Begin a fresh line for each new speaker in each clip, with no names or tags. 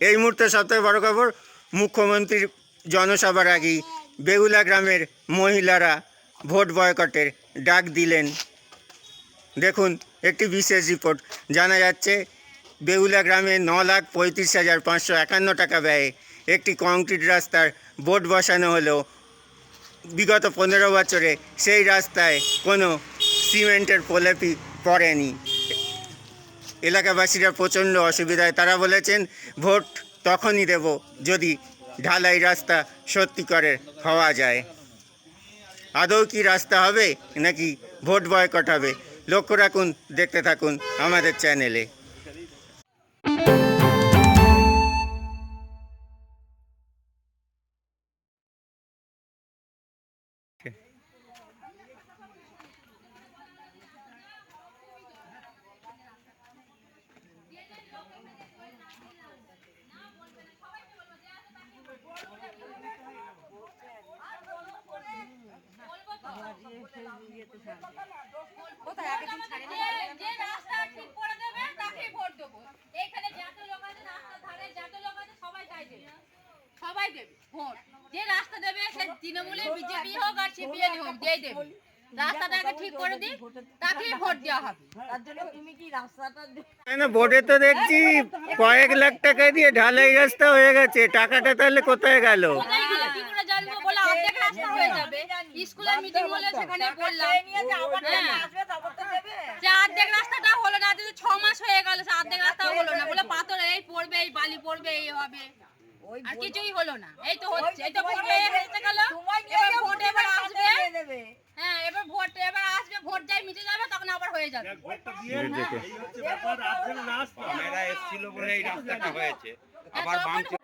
এই মুহূর্তে সবথেকে বড় খবর, মুখ্যমন্ত্রীর জনসভার আগেই বেহুলা গ্রামের মহিলারা ভোট বয়কটের ডাক দিলেন। দেখুন একটি বিশেষ রিপোর্ট। জানা যাচ্ছে বেহুলা গ্রামে 9,35,551 টাকা ব্যয়ে একটি কংক্রিট রাস্তার বোর্ড বসানো হলেও বিগত 15 বছরে সেই রাস্তায় কোনো সিমেন্টের প্রলেপই পড়েনি। এলাকাবাসীরা প্রচণ্ড অসুবিধায়। তারা বলেছেন ভোট তখনই দেব যদি ঢালাই রাস্তা সত্যি করে হওয়া যায়। আদৌ কি রাস্তা হবে নাকি ভোট বয়কট হবে? লক্ষ্য রাখুন, দেখতে থাকুন আমাদের চ্যানেলে।
সবাই দেবে ভোট, যে রাস্তা দেবে সে তৃণমূলে বিজেপি হোক আর সিপিএম হোক, যেই দেবে রাস্তাটাকে ঠিক করে দিই তাকেই ভোট দেওয়া হবে। তার জন্য তুমি কি রাস্তাটা
না, ভোটে তো দেখছি কয়েক লাখ টাকা দিয়ে ঢালাই রাস্তা হয়ে গেছে, টাকাটা তাহলে কোথায় গেল?
কি করে জানবো? বলে অর্ধেক রাস্তা হয়ে যাবে। স্কুলের মিটিং হলে সেখানে বললাম যে অর্ধেক রাস্তাটা হলো না, 6 মাস হয়ে গেল, সে অর্ধেক রাস্তাও হলো না। বলে পাথর এই পড়বে, এই বালি পড়বে, এই হবে, আর কিছুই হলো না। এই তো হচ্ছে, এই তো ভোট হয়ে গেল, এবার ভোট এবার আসবে। হ্যাঁ, এবার ভোট এবার আসবে, ভোট যাই মিটে যাবে, তখন আবার হয়ে যাবে।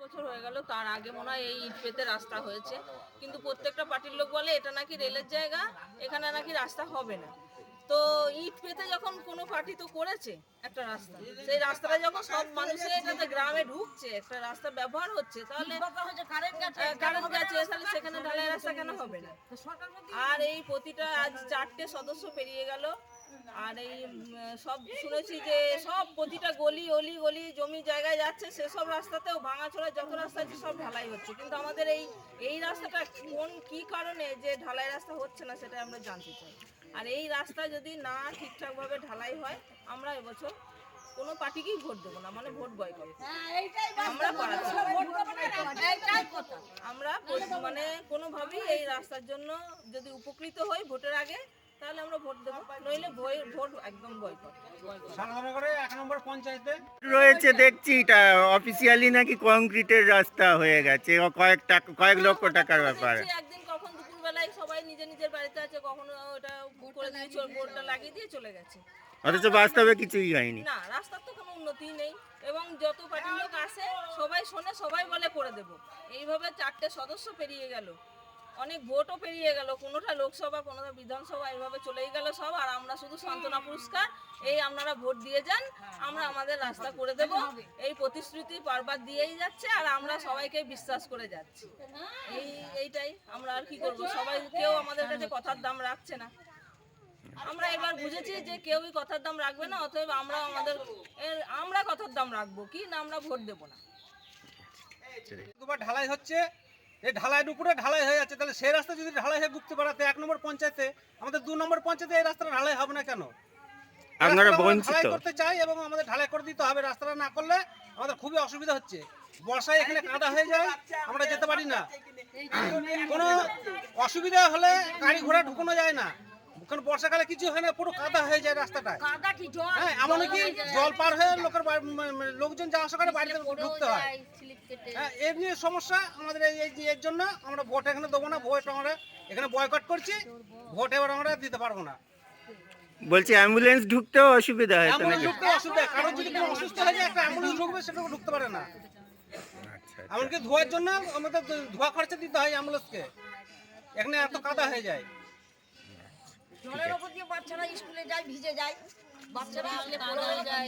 বছর হয়ে গেল, তার আগে মনে হয় এই ইট পেতে রাস্তা হয়েছে, কিন্তু প্রত্যেকটা পার্টির লোক বলে এটা নাকি রেলের জায়গা, এখানে নাকি রাস্তা হবে না। তো ইট পেতে যখন কোনো পার্টি তো করেছে একটা রাস্তা, সেই রাস্তাটা যখন সব মানুষের এটাতে গ্রামে ঢুকছে, একটা রাস্তা ব্যবহার হচ্ছে, তাহলে কারেন্ট গেছে, তাহলে সেখানে ঢালাই রাস্তা কেন হবে না? আর এই প্রতিটা আজ 4টে সদস্য পেরিয়ে গেল, আর এই সব শুনেছি যে সব প্রতিটা গলি অলি গলি জমি জায়গায় যাচ্ছে, সেসব রাস্তাতেও ভাঙাচোরা যত রাস্তা আছে সব ঢালাই হচ্ছে। কিন্তু আমাদের এই রাস্তাটা কি কারণে যে ঢালাই রাস্তা হচ্ছে না সেটা আমরা জানতে চাই। আর এই রাস্তা যদি না ঠিকঠাকভাবে ঢালাই হয়, আমরা এবছর কোনো পার্টিকেই ভোট দেবো না, মানে ভোট বয়কট আমরা করাচ্ছি। আমরা মানে কোনোভাবেই এই রাস্তার জন্য যদি উপকৃত হই ভোটের আগে, তাহলে আমরা ভোট দেবো, নইলে ভোট একদম বয়কট।
রয়েছে দেখছি এটা অফিসিয়ালি নাকি কংক্রিটের রাস্তা হয়ে গেছে, কয়েক লক্ষ টাকার ব্যাপার।
একদিন কখন দুপুরবেলায় সবাই নিজের বাড়িতে আছে, কখনো ওটা করে দিয়ে বোর্ডটা লাগিয়ে দিয়ে চলে গেছে,
অথচ বাস্তবে কিছুই হয়নি।
না, রাস্তার তো কোনো উন্নতি নেই। এবং যত পার্টির লোক আসে সবাই শোনে, সবাই বলে করে দেব। এইভাবে 4টে সদস্য পেরিয়ে গেল, অনেক ভোটও পেরিয়ে গেল, কোনোটা লোকসভা কোনোটা বিধানসভা, এইভাবে চলেই গেল সব। আর আমরা শুধু সান্ত্বনা পুরস্কার, এই আপনারা ভোট দিয়ে যান, আমরা আমাদের রাস্তা করে দেব, এই প্রতিশ্রুতি বারবার দিয়েই যাচ্ছে। আর আমরা সবাইকে বিশ্বাস করে যাচ্ছি, এইটাই। আমরা আর কি করব? সবাই কেউ আমাদের কাছে কথার দাম রাখছে না। আমরা এবার বুঝেছি যে কেউই কথার দাম রাখবে না, অতএব আমরা কথার দাম রাখবো কি না, আমরা ভোট দেব না।
দুবার ঢালাই হচ্ছে, এই ঢালাইয়ের উপরে ঢালাই হয়ে যাচ্ছে, তাহলে সেই রাস্তা যদি ঢালাই হয়ে বুঝতে পারাতে 1 নম্বর পঞ্চায়েতে, আমাদের 2 নম্বর পঞ্চায়েতে এই রাস্তাটা ঢালাই হবে না কেন?
আপনারা বঞ্চিত
ঢালাই করতে চাই এবং আমাদের ঢালাই করে দিতে হবে। রাস্তাটা না করলে আমাদের খুবই অসুবিধা হচ্ছে। বর্ষায় এখানে কাদা হয়ে যায়, আমরা যেতে পারি না। কোনো অসুবিধা হলে গাড়ি ঘোড়া ঢুকানো যায় না, কারণ বর্ষাকালে কিছু হয় না, পুরো কাদা হয়ে যায় রাস্তাটা। হ্যাঁ, এমনকি জল পার হয়ে লোকজন যাওয়া আসা করে বাড়িতে ঢুকতে হয়। হ্যাঁ, এর নিয়ে সমস্যা আমাদের। এর জন্য আমরা ভোট এখানে দেবো না, ভোট আমরা এখানে বয়কট করছি, ভোট এবার আমরা দিতে পারবো না।
বলছি অ্যাম্বুলেন্স ঢুকতেও অসুবিধা হয়,
কারণ যদি কোনো অসুস্থ হয়ে যায় একটা অ্যাম্বুলেন্স ঢুকবে, সেটাও ঢুকতে পারে না। এমনকি ধোয়ার জন্য আমাদের ধোয়া খরচা দিতে হয় অ্যাম্বুলেন্সকে, এখানে এত কাদা হয়ে যায়।
জলের উপর দিয়ে বাচ্চারা স্কুলে যায়, ভিজে যায়, বাচ্চারা আসলে পড়ে যায়।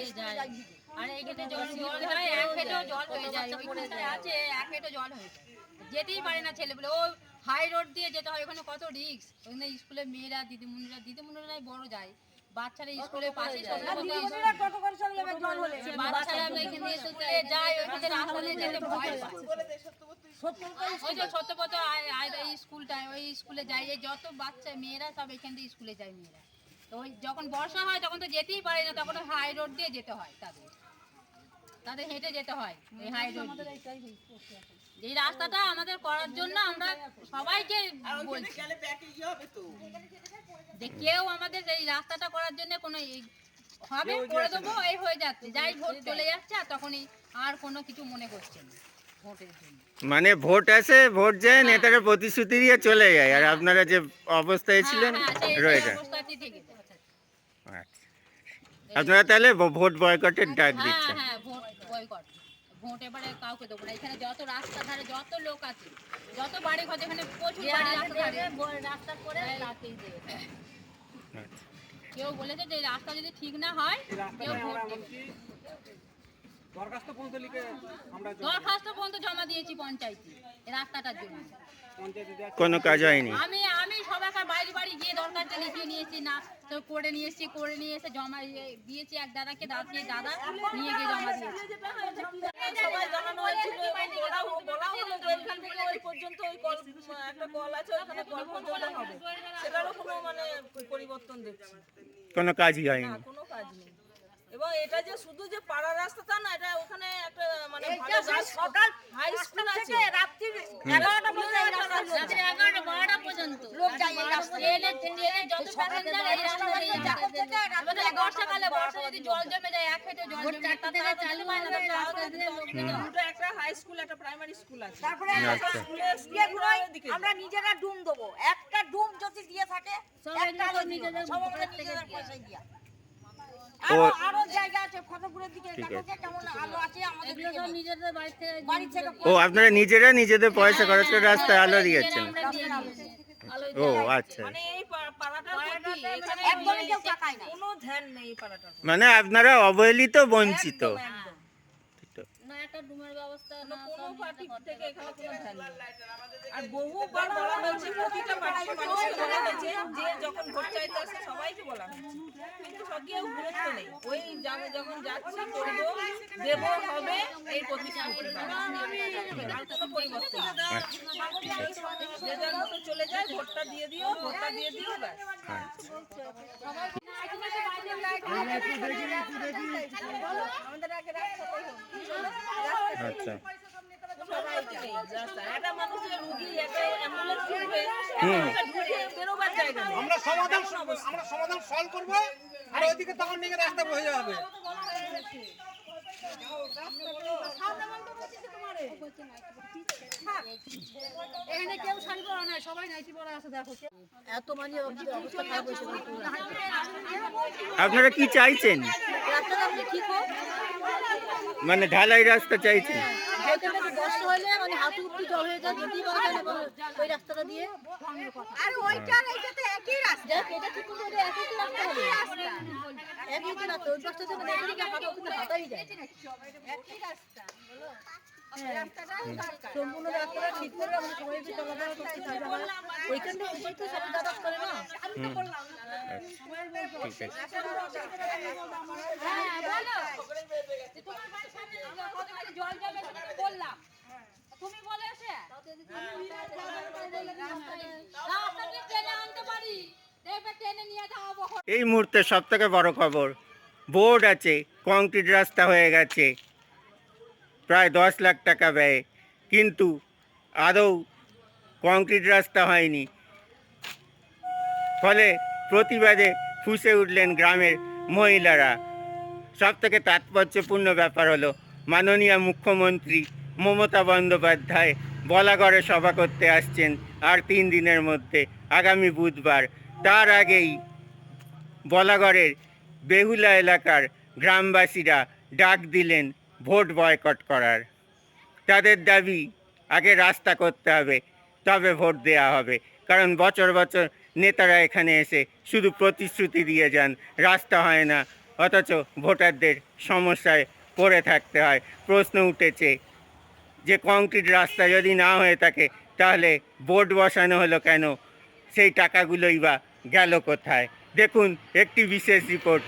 আর এইখানে জল হয়, এক হেঁটেও জল হয়ে যায়, ওইখানে আছে এক হেঁটে জল হয়ে যায়, যেতেই পারে না ছেলেগুলো। ও হাই রোড দিয়ে যেতে হয়, ওখানে কত রিস্ক। ওখানে স্কুলে মেয়েরা দিদিমণিরা বড় যায়, বাচ্চারা স্কুলের পাশে বাচ্চারা এখান দিয়ে স্কুলে যায়, ওইখানে রাস্তা দিয়ে যেতে ভয় পায়। ওই যে ছোট্টপত স্কুলটা, ওই স্কুলে যায়, এই যত বাচ্চা মেয়েরা সব এখান দিয়ে স্কুলে যায় মেয়েরা। তো ওই যখন বর্ষা হয় তখন তো যেতেই পারে না, তখন হাই রোড দিয়ে যেতে হয়, তাদের হেঁটে যেতে হয় এই হাই রোড দিয়ে। এই রাস্তাটা আমাদের করার জন্য আমরা সবাইকে বলছি যে কেউ আমাদের এই রাস্তাটা করার জন্য কোনো হবে করে দেবো, এই হয়ে যাচ্ছে, যাই ভোট চলে যাচ্ছে আর তখনই আর কোনো কিছু মনে করছে না ভোটের জন্য।
মানে ভোট আসে, ভোট যায়, নেতারা প্রতিশ্রুতি দিয়ে চলে যায়, আর আপনারা যে অবস্থায় ছিলেন রয়ে যান।
অবস্থাতেই থেকে যায়।
আচ্ছা। আপনারা তাহলে ভোট বয়কটের ডাক দিচ্ছেন?
হ্যাঁ, ভোট বয়কট। ভোট এবারে কাউকে দেবো না। এখানে যত রাস্তা ধারে যত লোক আছে, যত বাড়ি ঘর, এখানে প্রচুর বাড়ি রাস্তা ধারে রাস্তা করে রাতেই দেবে। কেউ বলেছে যে এই রাস্তা যদি ঠিক না হয় কেউ ভোট দেবে।
দরখাস্ত পর্যন্ত লিখে আমরা
দরখাস্ত পর্যন্ত জমা দিয়েছি পঞ্চায়েতে এই রাস্তাটার জন্য।
কোনো কাজ হয়নি?
আমি সবাইকার বাড়ি বাড়ি গিয়ে দরখাস্ত লিখিয়ে নিয়েছি, না তো করে নিয়ে এসে জমা দিয়েছি এক দাদাকে, দাদা নিয়ে গিয়ে জমা দিয়েছি।
সবাই জানানো হয়েছিল এবং বলা হলো যে এখান থেকে ওই পর্যন্ত ওই কল, একটা কল আছে ওখানে কল পর্যন্ত হবে, সেটারও কোনো মানে পরিবর্তন দেখছি
কোনো কাজই হয়নি?
না, কোনো কাজ নেই। এবং এটা যে শুধু যে পাড়া রাস্তা তা না, এটা ওখানে একটা মানে ভালো সকাল হাই স্কুল আছে, রাত্রি 11টা পর্যন্ত এই রাস্তা,
রাত্রি 11টা 12টা পর্যন্ত লোক যায় এই রাস্তা। ট্রেনে যত প্যাসেঞ্জার এই রাস্তা দিয়ে যায়। আমাদের বর্ষাকালে বর্ষা যদি জল জমে যায়, এক হেঁটে জল জমে যায়, তাতে চালু হয় না, তখন রাস্তা দিয়ে লোক
দুটো, একটা হাই স্কুল একটা প্রাইমারি স্কুল আছে।
তারপরে
আচ্ছা।
আমরা নিজেরা ডুম দেবো, একটা ডুম যদি দিয়ে থাকে একটা নিজেদের পয়সা দিয়া। আরো জায়গা আছে ফটোপুরের দিকে, দেখো কেমন আলো আছে আমাদের
এগুলো সব নিজেদের
বাড়ি থেকে।
ও, আপনারা নিজেরা নিজেদের পয়সা খরচ করে রাস্তায় আলো দিয়েছেন?
আমরা দিয়ে দিয়েছি।
ও আচ্ছা।
মানে এই পাড়াটার প্রতি এখানে
একদমই কেউ তাকায় না।
কোনো ধ্যান নেই এই পাড়াটার প্রতি।
মানে আপনারা অবহেলিত, বঞ্চিত।
একদম।
না একটা ডুমের ব্যবস্থা না,
কোনো পার্টি থেকে এখানে কোনো ধ্যান নেই। আর বহুবার বলা হয়েছে, প্রতিটা পার্টির মানুষকে বলা হয়েছে যে যখন ভোট চাইতে আসে সবাইকে বলা হয়েছে, কিন্তু সব কেউ গুরুত্ব নেই। ওই যখন যাচ্ছি করবো, দেব, হবে, এই প্রতিশ্রুতি, আর কোনো পরিবর্তন নেই। যে যার মতো চলে যায়, ভোটটা দিয়ে দিও ব্যাস।
আচ্ছা।
একটা মানুষের রুগী, একটা অ্যাম্বুলেন্স ঢুকবে, একটা ঢুকে বেরোবার জায়গা নেই।
আমরা সমাধান সলভ করব, আর ওইদিকে তখন নিয়ে রাস্তা বয়ে যাবে।
এখানে কেউ শাড়ি পরা নাই, সবাই নাইটি পরা আছে, দেখো এত মানে অবস্থা খারাপ হয়েছে।
আপনারা কি চাইছেন?
রাস্তাটা আপনি ঠিক হোক,
মানে ঢালাই রাস্তা চাইছেন?
যেখানে বর্ষা হলে মানে হাঁটু উঠতে জল হয়ে যায়, যদি ওই রাস্তাটা দিয়ে। আর ওইটা এইটাতে একই রাস্তা, এটা ঠিক করে এটা একই রাস্তা হবে, একই রাস্তা। ওই পাশটা থেকে দেখি হাঁটু উঠতে হাঁটাই যায়, একই রাস্তা। সম্পূর্ণ রাস্তাটা ঠিক করে আমরা সবাই একটু চলাফেরা করতে চাই। ওইখান থেকে ওই তো সবাই যাতায়াত করে না।
ঠিক আছে।
হ্যাঁ, বলো। যে তোমার বাড়ির সামনে কতখানি জল জমে সেটা তো বললাম। তুমি বলে এসে রাস্তা দিয়ে টেনে আনতে পারি, দেখবে টেনে নিয়ে যাওয়াবো।
এই মুহূর্তে সব থেকে বড় খবর, বোর্ড আছে, কংক্রিট রাস্তা হয়ে গেছে প্রায় 10 লাখ টাকা ব্যয়ে, কিন্তু আদৌ কংক্রিট রাস্তা হয়নি। ফলে প্রতিবাদে ফুঁসে উঠলেন গ্রামের মহিলারা। সব থেকে তাৎপর্যপূর্ণ ব্যাপার হলো মাননীয় মুখ্যমন্ত্রী মমতা বন্দ্যোপাধ্যায় বলাগড়ে সভা করতে আসছেন আর 3 দিনের মধ্যে, আগামী বুধবার। তার আগেই বলাগড়ের বেহুলা এলাকার গ্রামবাসীরা ডাক দিলেন ভোট বয়কট করার। তাদের দাবি আগে রাস্তা করতে হবে, তবে ভোট দেওয়া হবে। কারণ বছর বছর নেতারা এখানে এসে শুধু প্রতিশ্রুতি দিয়ে যান, রাস্তা হয় না, অথচ ভোটারদের সমস্যায় পড়ে থাকতে হয়। প্রশ্ন উঠেছে যে কংক্রিট রাস্তা যদি না হয়ে থাকে তাহলে বোর্ড বসানো হলো কেন? সেই টাকাগুলোই বা গেল কোথায়? দেখুন একটি বিশেষ রিপোর্ট।